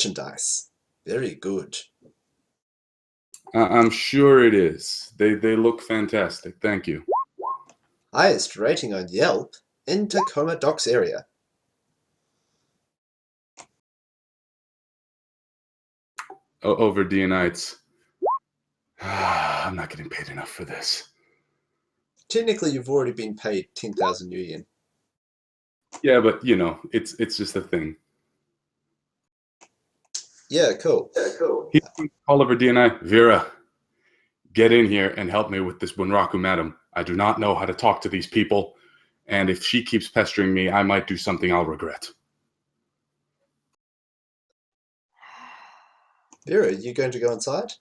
Merchandise. Very good. I'm sure it is. They look fantastic. Thank you. Highest rating on Yelp in Tacoma Docks area. Over DNites. I'm not getting paid enough for this. Technically, you've already been paid 10,000 new yen. Yeah, but you know, it's just a thing. Yeah, cool. He's call over DNI. Vera, get in here and help me with this Bunraku madam. I do not know how to talk to these people, and if she keeps pestering me, I might do something I'll regret. Vera, are you going to go inside?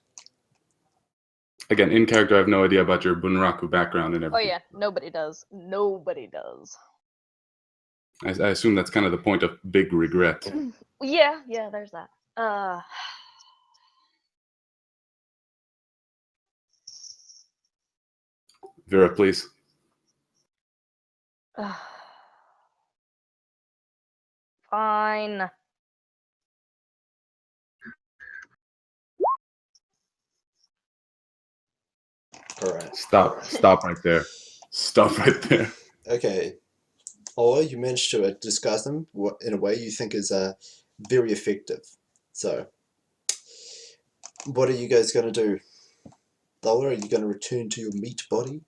Again, in character, I have no idea about your Bunraku background and everything. Oh yeah, nobody does. Nobody does. I assume that's kind of the point of big regret. Yeah, there's that. Vera, please. Fine. Alright. Stop right there. Stop right there. Okay. Or you managed to disguise them in a way you think is very effective. So, what are you guys going to do? Lola, are you going to return to your meat body?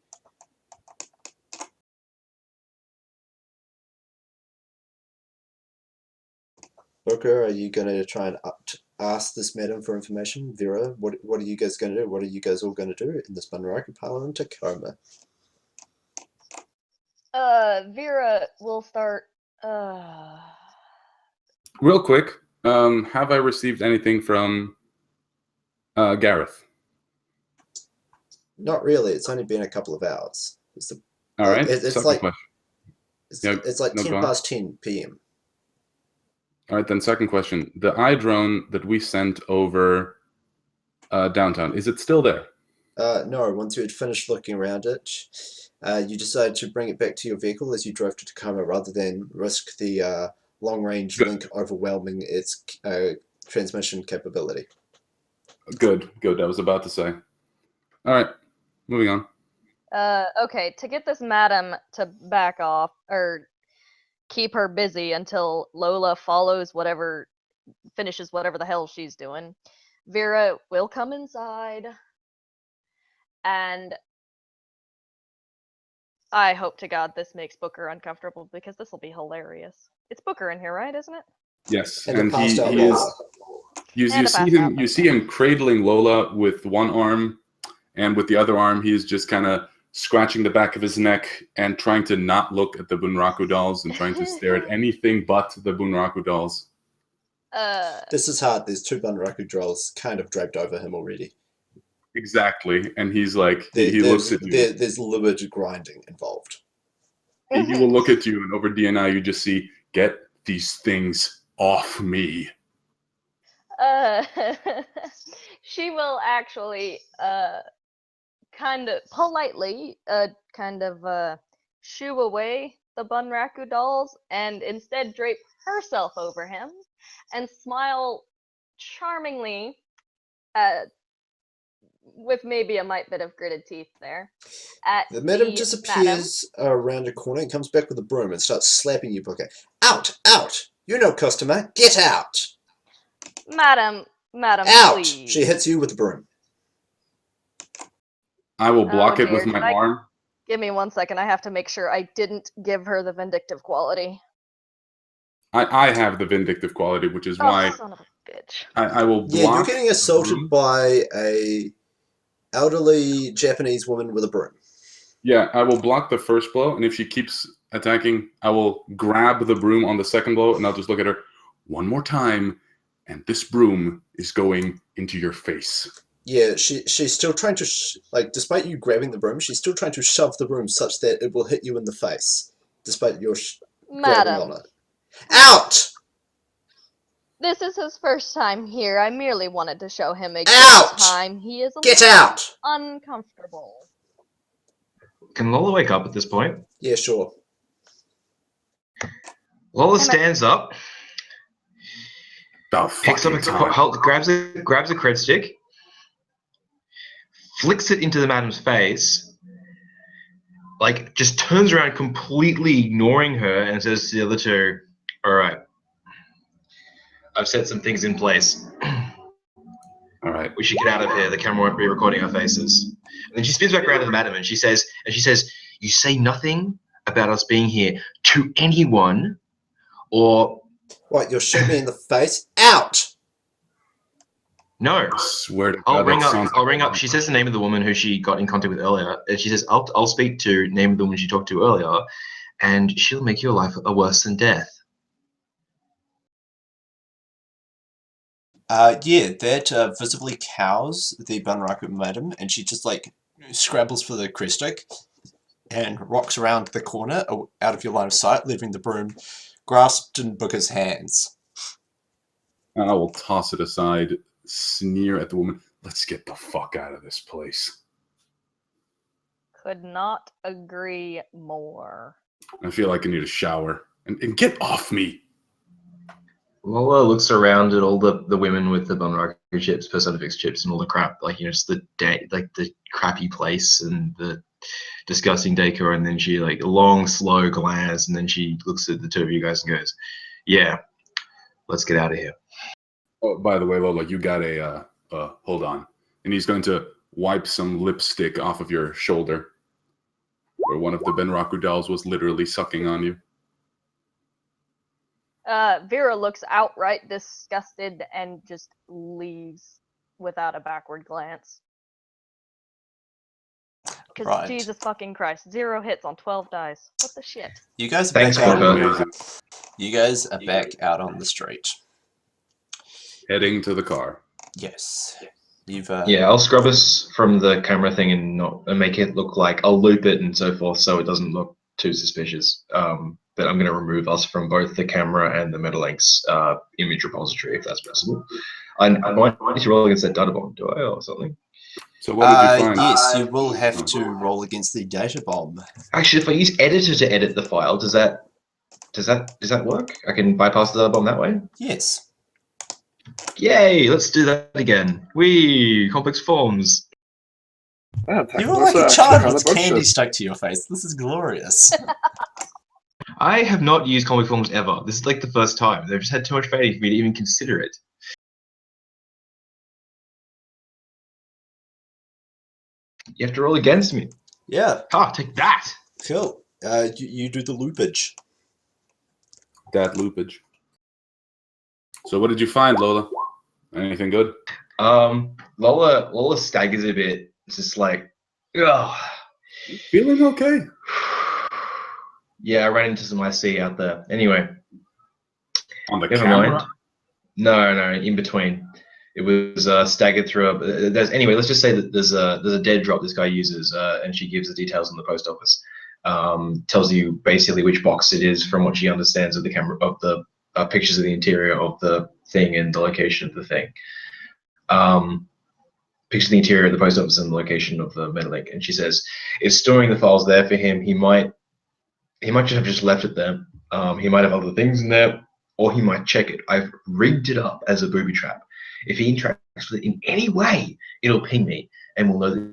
Booker, are you going to try and ask this madam for information? Vera, what are you guys going to do? What are you guys all going to do in this Bunraku Pile in Tacoma? Vera will start. Real quick, have I received anything from Gareth? Not really. It's only been a couple of hours. All right. It's like 10 past 10 p.m. All right, then second question. The iDrone that we sent over downtown, is it still there? No, once you had finished looking around it, you decided to bring it back to your vehicle as you drove to Tacoma rather than risk the long-range link overwhelming its transmission capability. Good. I was about to say. All right, moving on. Okay, to get this madam to back off, or keep her busy until Lola finishes whatever the hell she's doing, Vera will come inside, and I hope to God this makes Booker uncomfortable, because this will be hilarious. It's Booker in here, right? Isn't it? Yes, and he is. You see him cradling Lola with one arm, and with the other arm, he is just kind of scratching the back of his neck and trying to not look at the Bunraku dolls and trying to stare at anything but the Bunraku dolls. This is hard. There's two Bunraku dolls kind of draped over him already. Exactly, and he's like, he looks at you. There's limited grinding involved. He will look at you, and over DNI, you just see, get these things off me. She will actually kind of politely shoo away the Bunraku dolls and instead drape herself over him and smile charmingly with maybe a mite bit of gritted teeth there. The madam disappears around a corner and comes back with a broom and starts slapping you, Booker. Out! Out! You're no customer! Get out! Madam, out! Please. She hits you with the broom. I will block it with my arm. Give me 1 second. I have to make sure I didn't give her the vindictive quality. I have the vindictive quality, which is why son of a bitch. I will block. Yeah, you're getting assaulted by a elderly Japanese woman with a broom. Yeah, I will block the first blow, and if she keeps attacking, I will grab the broom on the second blow, and I'll just look at her one more time, and this broom is going into your face. Yeah, she's still trying to, despite you grabbing the broom, she's still trying to shove the broom such that it will hit you in the face, despite your grabbing on it. Out! This is his first time here. I merely wanted to show him a out! Good time. He is a Get out! Uncomfortable. Can Lola wake up at this point? Yeah, sure. Lola stands up. picks up grabs a cred stick, flicks it into the madam's face, like just turns around completely ignoring her and says to the other two, "All right, I've set some things in place. All right. We should get out of here. The camera won't be recording our faces." And then she spins back around to the madam and she says, "You say nothing about us being here to anyone, or What, you'll shoot me in the face? Out! no." I swear to God, I'll ring that up. sounds I'll ring up. She says the name of the woman who she got in contact with earlier, and she says, "I'll speak to name of the woman she talked to earlier, and she'll make your life a worse than death." Yeah, that visibly cows the Bunraku madam, and she just like scrabbles for the Crestic and rocks around the corner out of your line of sight, leaving the broom grasped in Booker's hands. I will toss it aside, sneer at the woman. Let's get the fuck out of this place. Could not agree more. I feel like I need a shower. And get off me! Lola looks around at all the women with the Bunraku chips, Personifix chips, and all the crap, like, you know, just the crappy place and the disgusting decor, and then she like a long, slow glance, and then she looks at the two of you guys and goes, "Yeah, let's get out of here." Oh, by the way, Lola, you got a hold on. And he's going to wipe some lipstick off of your shoulder, where one of the Bunraku dolls was literally sucking on you. Vera looks outright disgusted and just leaves without a backward glance. Because Right. Jesus fucking Christ, 0 hits on 12 dice. What the shit? You guys are Thanks, back out. Booker. You guys are back out on the street. Heading to the car. Yes. You've Yeah, I'll scrub us from the camera thing and make it look like I'll loop it and so forth, so it doesn't look too suspicious. But I'm going to remove us from both the camera and the Metalinks image repository, if that's possible. I might need to roll against that data bomb, do I, or something? So what did you find? Yes, you will have to roll against the data bomb. Actually, if I use editor to edit the file, does that work? I can bypass the data bomb that way? Yes. Yay, let's do that again. Whee, complex forms. You're like a child with candy stuck to your face. This is glorious. I have not used comic forms ever. This is like the first time. They've just had too much faith for me to even consider it. You have to roll against me. Yeah. Take that. Cool. You do the loopage. That loopage. So what did you find, Lola? Anything good? Lola staggers a bit. It's just like, ugh. Feeling okay? Yeah, I ran into some IC out there. Anyway. On the Never camera? mind. No, in between. It was staggered through. Anyway, let's just say that there's a dead drop this guy uses, and she gives the details on the post office. Tells you basically which box it is from what she understands of the camera, of the pictures of the interior of the thing and the location of the thing. Pictures of the interior of the post office and the location of the Metalink, and she says it's storing the files there for him. He might just left it there. He might have other things in there, or he might check it. I've rigged it up as a booby trap. If he interacts with it in any way, it'll ping me, and we'll know that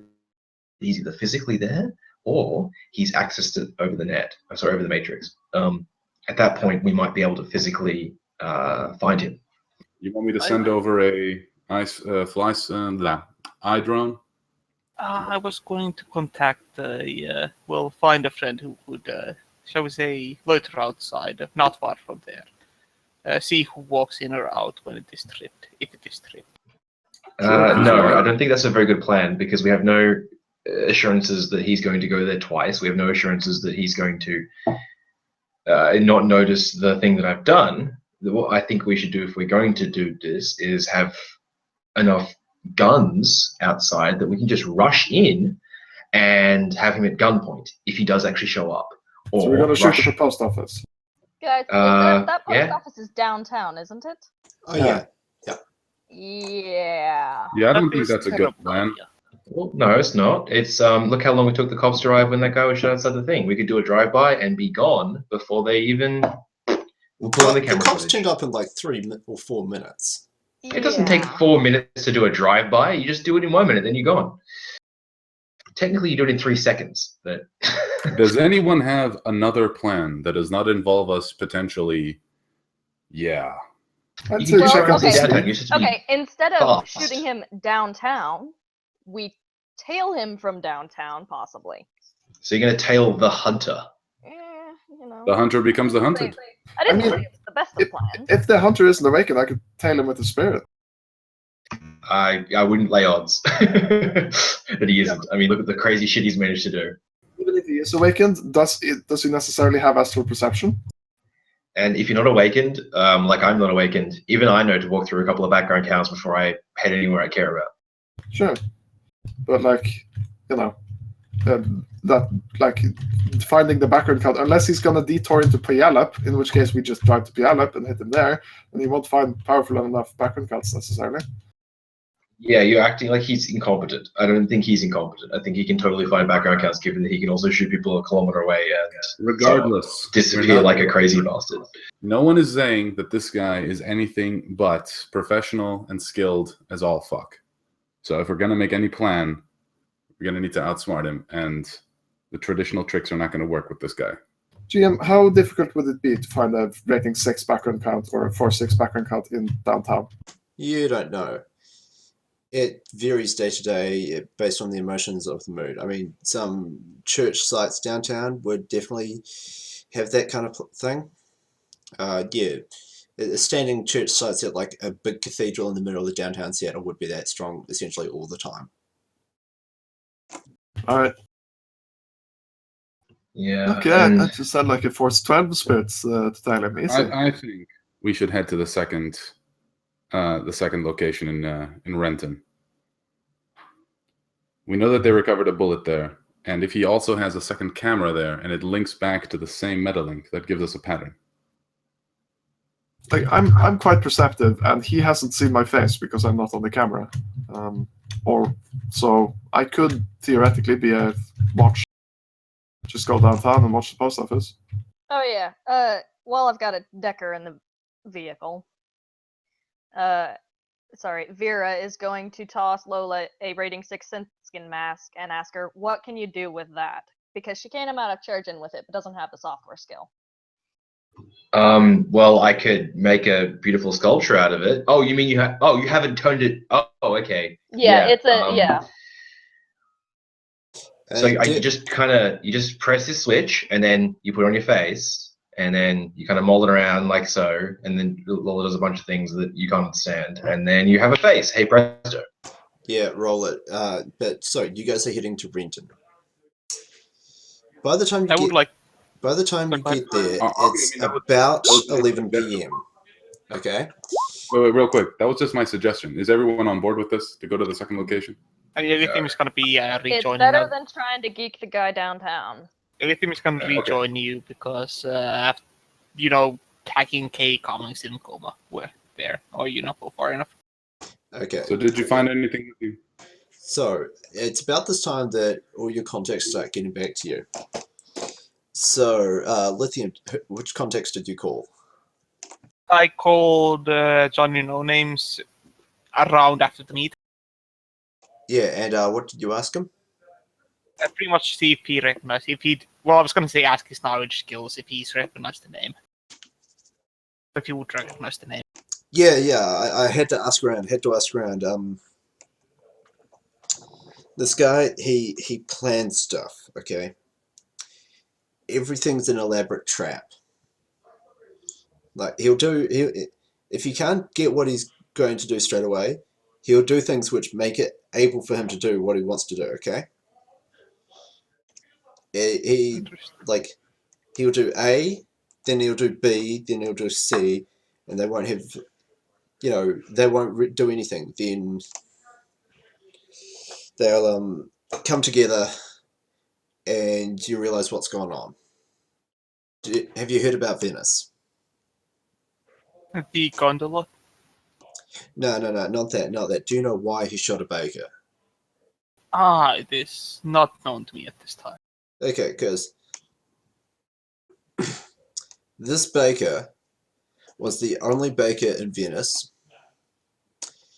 he's either physically there or he's accessed it over the net. Over the matrix. At that point, we might be able to physically find him. You want me to send over a eye drone? I was going to contact find a friend who would, shall we say, loiter outside, not far from there. See who walks in or out when it is tripped, if it is tripped. No, I don't think that's a very good plan, because we have no assurances that he's going to go there twice. We have no assurances that he's going to not notice the thing that I've done. What I think we should do if we're going to do this is have enough guns outside that we can just rush in and have him at gunpoint if he does actually show up. Or so we're going to shoot at the post office. Guys, that post office is downtown, isn't it? Oh, yeah. Yeah. Yeah, I don't think that's a good plan. Well, no, it's not. It's look how long it took the cops to arrive when that guy was shot outside the thing. We could do a drive-by and be gone before they even We'll pull in the The camera cops footage. turned up in like 4 minutes. It doesn't take 4 minutes to do a drive-by. You just do it in 1 minute, then you're gone. Technically, you do it in 3 seconds. But Does anyone have another plan that does not involve us potentially? Yeah. you can just around okay. downtown. You're supposed to be Okay, instead of fast. shooting him downtown, we tail him from downtown, possibly. So you're going to tail the hunter. You know. The hunter becomes the hunted. I didn't mean, say it's the best of plans. If the hunter isn't awakened, I could tail him with the spirit. I wouldn't lay odds that he isn't. I mean, look at the crazy shit he's managed to do. Even if he is awakened, does he necessarily have astral perception? And if you're not awakened, like I'm not awakened, even I know to walk through a couple of background counts before I head anywhere I care about. Sure, but that finding the background count, unless he's gonna detour into Puyallup, in which case we just drive to Puyallup and hit him there, and he won't find powerful enough background counts necessarily. Yeah, you're acting like he's incompetent. I don't think he's incompetent. I think he can totally find background counts, given that he can also shoot people a kilometer away and Regardless, disappear like a crazy bastard. No one is saying that this guy is anything but professional and skilled as all fuck. So if we're going to make any plan, we're going to need to outsmart him, and the traditional tricks are not going to work with this guy. GM, how difficult would it be to find a rating 6 background count or a 4-6 background count in downtown? You don't know. It varies day to day based on the emotions of the mood. I mean, some church sites downtown would definitely have that kind of thing. Standing church sites at like a big cathedral in the middle of the downtown Seattle would be that strong essentially all the time. All right. Yeah. Okay, that just sounded like a Force 12 spirits to tail him. Easy. I think we should head to the second location in Renton. We know that they recovered a bullet there, and if he also has a second camera there and it links back to the same metalink, that gives us a pattern. Like I'm quite perceptive, and he hasn't seen my face because I'm not on the camera. So I could theoretically be a watch. Just go downtown and watch the post office. Oh yeah. Well, I've got a Decker in the vehicle. Vera is going to toss Lola a rating 6 skin mask and ask her, what can you do with that? Because she can't amount of charging with it, but doesn't have the software skill. Well, I could make a beautiful sculpture out of it. Oh, you mean you haven't toned it? Oh, okay. Yeah, it's a yeah. So you just press this switch, and then you put it on your face, and then you kind of mold it around like so, and then Lola does a bunch of things that you can't understand, and then you have a face. Hey, presto. Yeah, roll it. But so you guys are heading to Renton. By the time you get there, it's about 11 p.m. Okay. Wait, real quick. That was just my suggestion. Is everyone on board with this to go to the second location? And everything is going to be rejoining. It's better than trying to geek the guy downtown. Everything is going to rejoin you because, tagging K comics in coma were there, or go far enough. Okay. So did you find anything with you? So it's about this time that all your contacts start getting back to you. So Lithium, which contacts did you call? I called Johnny No Names around after the meet. Yeah, and what did you ask him? Pretty much see if he recognized. I was going to say ask his knowledge skills if he's recognized the name. If he would recognize the name. Yeah, I had to ask around. This guy, he plans stuff. Okay. Everything's an elaborate trap. Like if you can't get what he's going to do straight away, he'll do things which make it able for him to do what he wants to do. Okay. He'll do A, then he'll do B, then he'll do C, and they won't have, they won't do anything. Then they'll come together, and you realize what's going on. Have you heard about Venice? The gondola? No, not that. Do you know why he shot a baker? It is not known to me at this time. Okay, because this baker was the only baker in Venice